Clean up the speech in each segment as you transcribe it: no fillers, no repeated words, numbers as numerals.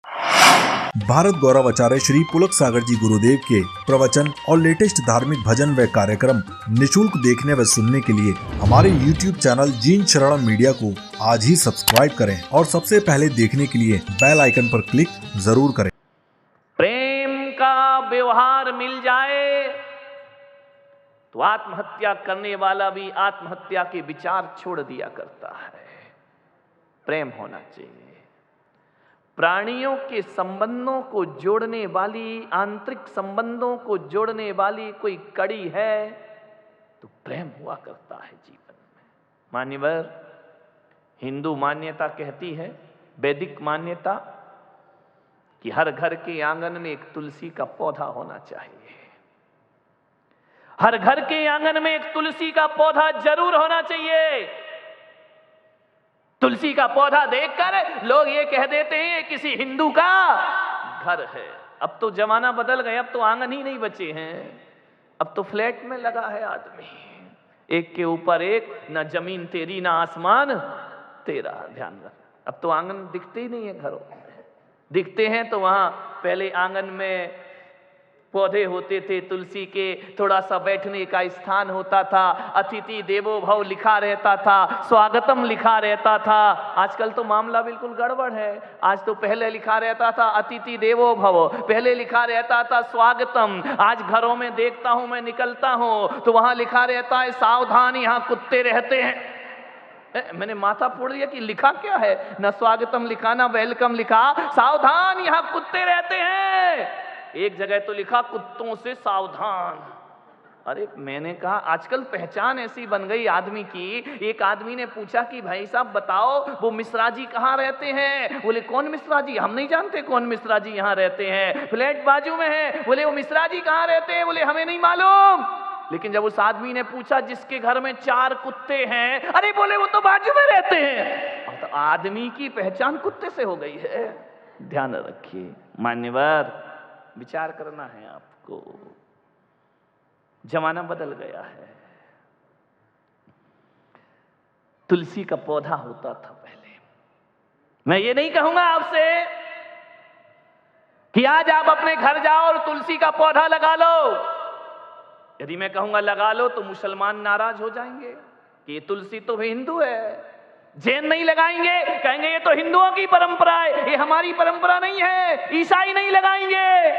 भारत गौरव आचार्य श्री पुलक सागर जी गुरुदेव के प्रवचन और लेटेस्ट धार्मिक भजन व कार्यक्रम निशुल्क देखने व सुनने के लिए हमारे YouTube चैनल जीन शरणम मीडिया को आज ही सब्सक्राइब करें और सबसे पहले देखने के लिए बेल आइकन पर क्लिक जरूर करें। प्रेम का व्यवहार मिल जाए तो आत्महत्या करने वाला भी आत्महत्या के विचार छोड़ दिया करता है। प्रेम होना चाहिए। प्राणियों के संबंधों को जोड़ने वाली, आंतरिक संबंधों को जोड़ने वाली कोई कड़ी है तो प्रेम हुआ करता है जीवन में। मान्यवर, हिंदू मान्यता कहती है, वैदिक मान्यता, कि हर घर के आंगन में एक तुलसी का पौधा होना चाहिए। हर घर के आंगन में एक तुलसी का पौधा जरूर होना चाहिए। तुलसी का पौधा देखकर लोग ये कह देते हैं किसी हिंदू का घर है। अब तो जमाना बदल गया, अब तो आंगन ही नहीं बचे हैं, अब तो फ्लैट में लगा है आदमी, एक के ऊपर एक, ना जमीन तेरी ना आसमान तेरा। ध्यान रख, अब तो आंगन दिखते ही नहीं है घरों में। दिखते हैं तो वहां पहले आंगन में पौधे होते थे तुलसी के, थोड़ा सा बैठने का स्थान होता था, अतिथि देवो भव लिखा रहता था, स्वागतम लिखा रहता था। आजकल तो मामला बिल्कुल गड़बड़ है। आज तो पहले लिखा रहता था अतिथि देवो भव, पहले लिखा रहता था स्वागतम। आज घरों में देखता हूं, मैं निकलता हूं तो वहां लिखा रहता है सावधान यहां कुत्ते रहते हैं। मैंने माथा फोड़ दिया कि लिखा क्या है, ना स्वागतम लिखा ना वेलकम लिखा, सावधान यहां कुत्ते रहते हैं। एक जगह तो लिखा कुत्तों से सावधान। अरे मैंने कहा आजकल पहचान ऐसी बन गई आदमी की। एक आदमी ने पूछा कि भाई साहब बताओ वो मिश्रा जी कहाँ रहते हैं? बोले कौन मिश्रा जी? हम नहीं जानते कौन मिश्रा जी यहाँ रहते हैं, फ्लैट बाजू में है। बोले वो मिश्रा जी कहाँ रहते हैं? बोले हमें नहीं मालूम। लेकिन जब उस आदमी ने पूछा जिसके घर में 4 कुत्ते हैं, अरे बोले वो तो बाजू में रहते हैं। तो आदमी की पहचान कुत्ते से हो गई है। ध्यान रखिए मान्यवर, विचार करना है आपको। जमाना बदल गया है। तुलसी का पौधा होता था पहले। मैं ये नहीं कहूंगा आपसे कि आज आप अपने घर जाओ और तुलसी का पौधा लगा लो। यदि मैं कहूंगा लगा लो तो मुसलमान नाराज हो जाएंगे कि ये तुलसी तो हिंदू है। जैन नहीं लगाएंगे, कहेंगे ये तो हिंदुओं की परंपरा है, ये हमारी परंपरा नहीं है। ईसाई नहीं लगाएंगे,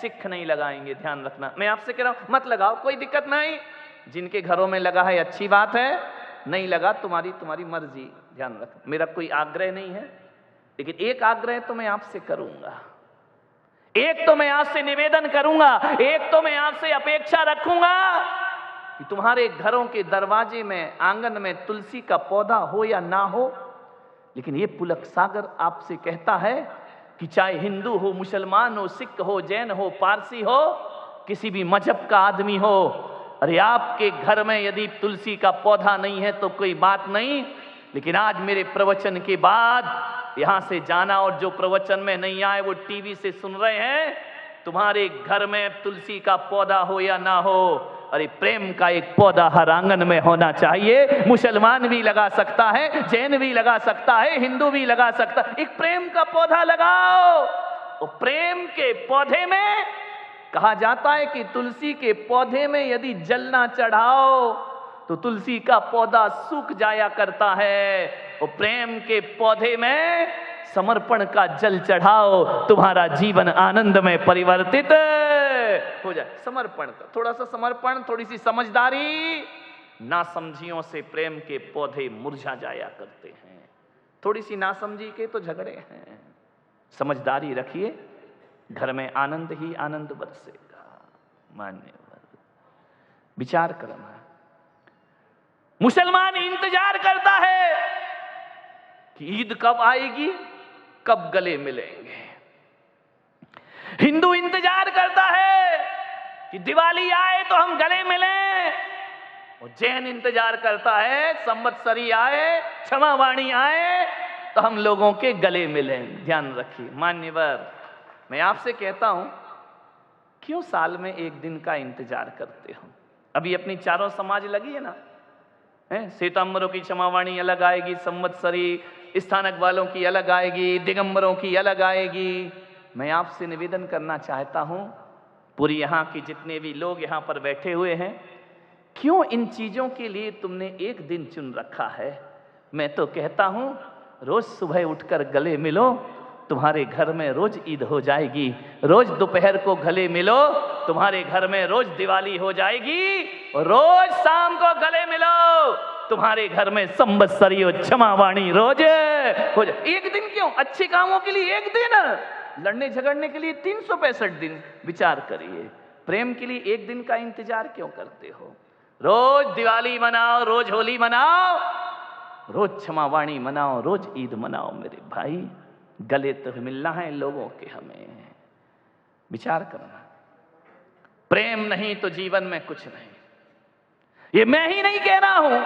सिख नहीं लगाएंगे। ध्यान रखना, मैं आपसे कह रहा हूं मत लगाओ, कोई दिक्कत नहीं। जिनके घरों में लगा है अच्छी बात है, नहीं लगा तुम्हारी मर्जी। ध्यान रखना, मेरा कोई आग्रह नहीं है, लेकिन एक आग्रह तो मैं आपसे करूंगा, एक तो मैं आपसे निवेदन करूंगा, एक तो मैं आपसे अपेक्षा रखूंगा कि तुम्हारे घरों के दरवाजे में, आंगन में तुलसी का पौधा हो या ना हो, लेकिन ये पुलक सागर आपसे कहता है कि चाहे हिंदू हो, मुसलमान हो, सिख हो, जैन हो, पारसी हो, किसी भी मजहब का आदमी हो, अरे आपके घर में यदि तुलसी का पौधा नहीं है तो कोई बात नहीं, लेकिन आज मेरे प्रवचन के बाद यहां से जाना, और जो प्रवचन में नहीं आए वो टीवी से सुन रहे हैं, तुम्हारे घर में तुलसी का पौधा हो या ना हो, अरे प्रेम का एक पौधा हर आंगन में होना चाहिए। मुसलमान भी लगा सकता है, जैन भी लगा सकता है, हिंदू भी लगा सकता है। एक प्रेम का पौधा लगाओ। और प्रेम के पौधे में कहा जाता है कि तुलसी के पौधे में यदि जल ना चढ़ाओ तो तुलसी का पौधा सूख जाया करता है। और प्रेम के पौधे में समर्पण का जल चढ़ाओ, तुम्हारा जीवन आनंद में परिवर्तित हो जाए। समर्पण का थोड़ा सा समर्पण, थोड़ी सी समझदारी, नासमझियों से प्रेम के पौधे मुरझा जाया करते हैं। थोड़ी सी नासमझी के तो झगड़े हैं। समझदारी रखिए, घर में आनंद ही आनंद बरसेगा। मान्यवर, विचार करना। मुसलमान इंतजार करता है कि ईद कब आएगी, कब गले मिलेंगे। हिंदू इंतजार करता है कि दिवाली आए तो हम गले मिलें, और जैन इंतजार करता है संवत्सरी आए, क्षमावाणी आए तो हम लोगों के गले मिलें। ध्यान रखिए मान्यवर, मैं आपसे कहता हूं, क्यों साल में एक दिन का इंतजार करते हो? अभी अपनी चारों समाज लगी है ना, श्वेतांबरों की क्षमावाणी अलग आएगी, संवत्सरी स्थानक वालों की अलग आएगी, दिगंबरों की अलग आएगी। मैं आपसे निवेदन करना चाहता हूं, पूरी यहां की जितने भी लोग यहां पर बैठे हुए हैं, क्यों इन चीजों के लिए तुमने एक दिन चुन रखा है? मैं तो कहता हूं रोज सुबह उठकर गले मिलो, तुम्हारे घर में रोज ईद हो जाएगी। रोज दोपहर को गले मिलो, तुम्हारे घर में रोज दिवाली हो जाएगी। रोज शाम को गले मिलो, तुम्हारे घर में संवत्सरी और क्षमावाणी रोज हो जाए। एक दिन क्यों? अच्छे कामों के लिए एक दिन, लड़ने झगड़ने के लिए 365 दिन। विचार करिए, प्रेम के लिए एक दिन का इंतजार क्यों करते हो? रोज दिवाली मनाओ, रोज होली मनाओ, रोज क्षमावाणी मनाओ, रोज ईद मनाओ। मेरे भाई, गले तो मिलना है लोगों के हमें। विचार करना, प्रेम नहीं तो जीवन में कुछ नहीं। ये मैं ही नहीं कह रहा हूं,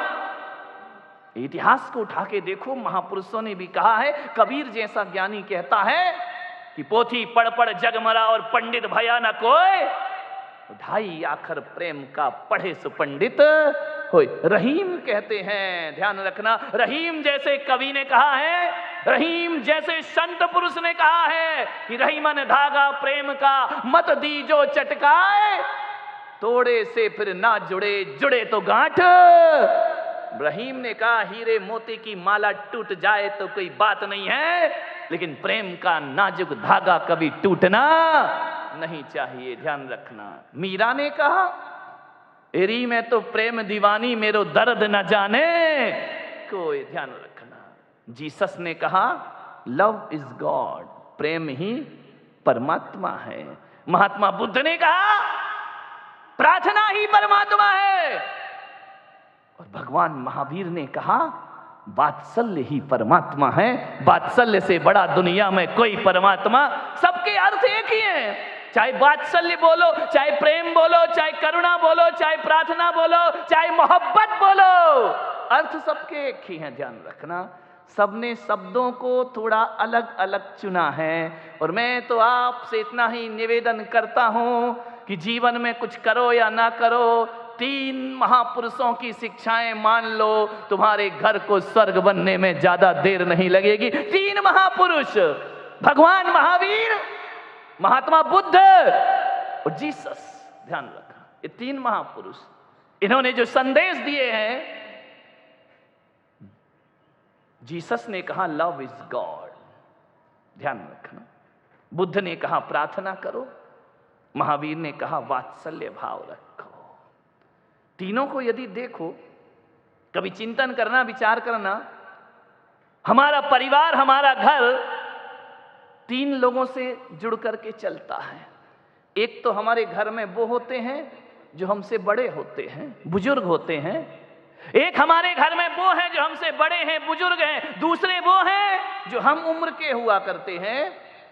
इतिहास को उठा के देखो, महापुरुषों ने भी कहा है। कबीर जैसा ज्ञानी कहता है कि पोथी पढ़ पढ़ जग मरा और पंडित भया न कोई, ढाई आखर प्रेम का पढ़े सु पंडित होय। रहीम कहते हैं, ध्यान रखना, रहीम जैसे कवि ने कहा है, रहीम जैसे संत पुरुष ने कहा है कि रहीमन धागा प्रेम का मत दीजो चटकाए, तोड़े से फिर ना जुड़े, जुड़े तो गांठ। रहीम ने कहा हीरे मोती की माला टूट जाए तो कोई बात नहीं है, लेकिन प्रेम का नाजुक धागा कभी टूटना नहीं चाहिए। ध्यान रखना। मीरा ने कहा एरी में तो प्रेम दीवानी, मेरो दर्द न जाने कोई। ध्यान रखना। जीसस ने कहा लव इज गॉड, प्रेम ही परमात्मा है। महात्मा बुद्ध ने कहा प्रार्थना ही परमात्मा है। और भगवान महावीर ने कहा वात्सल्य ही परमात्मा है। वात्सल्य से बड़ा दुनिया में कोई परमात्मा, सबके अर्थ एक ही है। चाहे वात्सल्य बोलो, चाहे प्रेम बोलो, चाहे करुणा बोलो, चाहे प्रार्थना बोलो, चाहे मोहब्बत बोलो, अर्थ सबके एक ही हैं। ध्यान रखना। सबने शब्दों को थोड़ा अलग अलग चुना है। और मैं तो आपसे इतना ही निवेदन करता हूं कि जीवन में कुछ करो या ना करो, 3 महापुरुषों की शिक्षाएं मान लो, तुम्हारे घर को स्वर्ग बनने में ज्यादा देर नहीं लगेगी। 3 महापुरुष, भगवान महावीर, महात्मा बुद्ध और जीसस। ध्यान रखना, ये 3 महापुरुष, इन्होंने जो संदेश दिए हैं। जीसस ने कहा लव इज गॉड, ध्यान रखना। बुद्ध ने कहा प्रार्थना करो, महावीर ने कहा वात्सल्य भाव रखो। तीनों को यदि देखो, कभी चिंतन करना, विचार करना, हमारा परिवार, हमारा घर 3 लोगों से जुड़ करके चलता है। एक तो हमारे घर में वो होते हैं जो हमसे बड़े होते हैं, बुजुर्ग होते हैं। एक हमारे घर में वो हैं जो हमसे बड़े हैं, बुजुर्ग हैं। दूसरे वो हैं जो हम उम्र के हुआ करते हैं।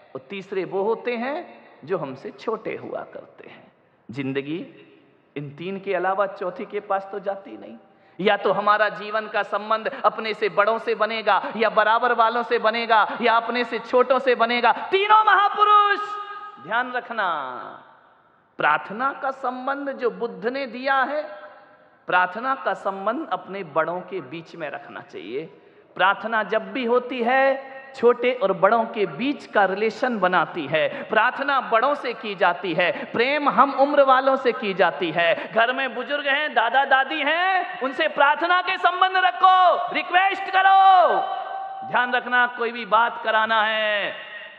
और तीसरे वो होते हैं जो हमसे छोटे हुआ करते हैं। जिंदगी इन 3 के अलावा चौथी के पास तो जाती नहीं। या तो हमारा जीवन का संबंध अपने से बड़ों से बनेगा, या बराबर वालों से बनेगा, या अपने से छोटों से बनेगा। तीनों महापुरुष, ध्यान रखना। प्रार्थना का संबंध जो बुद्ध ने दिया है, प्रार्थना का संबंध अपने बड़ों के बीच में रखना चाहिए। प्रार्थना जब भी होती है, छोटे और बड़ों के बीच का रिलेशन बनाती है। प्रार्थना बड़ों से की जाती है, प्रेम हम उम्र वालों से की जाती है। घर में बुजुर्ग हैं, दादा दादी हैं, उनसे प्रार्थना के संबंध रखो, रिक्वेस्ट करो। ध्यान रखना, कोई भी बात कराना है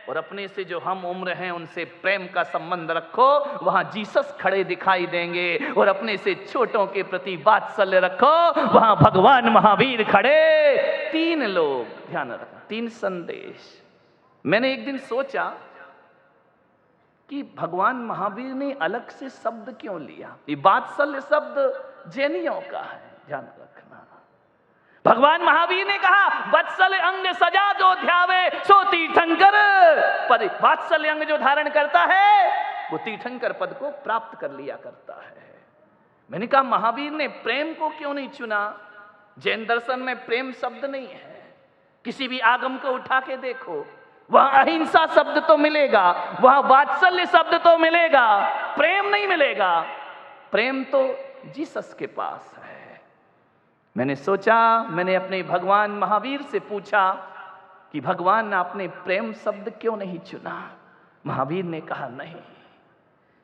और अपने से जो हम उम्र हैं उनसे प्रेम का संबंध रखो, वहां जीसस खड़े दिखाई देंगे। और अपने से छोटों के प्रति वात्सल्य रखो, वहां भगवान महावीर खड़े। 3 लोग, ध्यान रखना, 3 संदेश। मैंने एक दिन सोचा कि भगवान महावीर ने अलग से शब्द क्यों लिया। ये वात्सल्य शब्द जैनियों का है, ध्यान रखना। भगवान महावीर ने कहा वत्सल अंग सजा जो ध्यावे सो तीर्थंकर पद। वात्सल्य अंग जो धारण करता है वो तीर्थंकर पद को प्राप्त कर लिया करता है। मैंने कहा महावीर ने प्रेम को क्यों नहीं चुना? जैन दर्शन में प्रेम शब्द नहीं है। किसी भी आगम को उठा के देखो, वहां अहिंसा शब्द तो मिलेगा, वहां वात्सल्य शब्द तो मिलेगा, प्रेम नहीं मिलेगा। प्रेम तो जीसस के पास है। मैंने सोचा, मैंने अपने भगवान महावीर से पूछा कि भगवान आपने प्रेम शब्द क्यों नहीं चुना। महावीर ने कहा नहीं,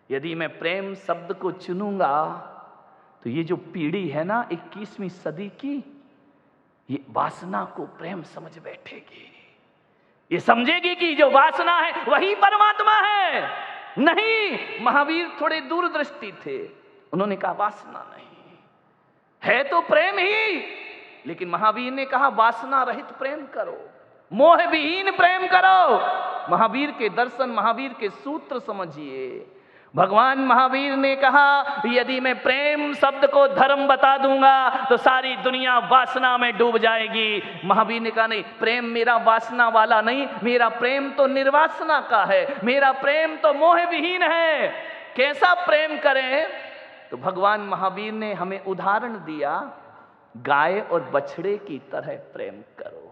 यदि मैं प्रेम शब्द को चुनूंगा तो ये जो पीढ़ी है ना 21वीं सदी की, ये वासना को प्रेम समझ बैठेगी। ये समझेगी कि जो वासना है वही परमात्मा है। नहीं, महावीर थोड़े दूरदृष्टि थे। उन्होंने कहा वासना नहीं है तो प्रेम ही, लेकिन महावीर ने कहा वासना रहित प्रेम करो, मोह विहीन प्रेम करो। महावीर के दर्शन, महावीर के सूत्र समझिए। भगवान महावीर ने कहा यदि मैं प्रेम शब्द को धर्म बता दूंगा तो सारी दुनिया वासना में डूब जाएगी। महावीर ने कहा नहीं, प्रेम मेरा वासना वाला नहीं, मेरा प्रेम तो निर्वासना का है, मेरा प्रेम तो मोह विहीन है। कैसा प्रेम करें? तो भगवान महावीर ने हमें उदाहरण दिया, गाय और बछड़े की तरह प्रेम करो।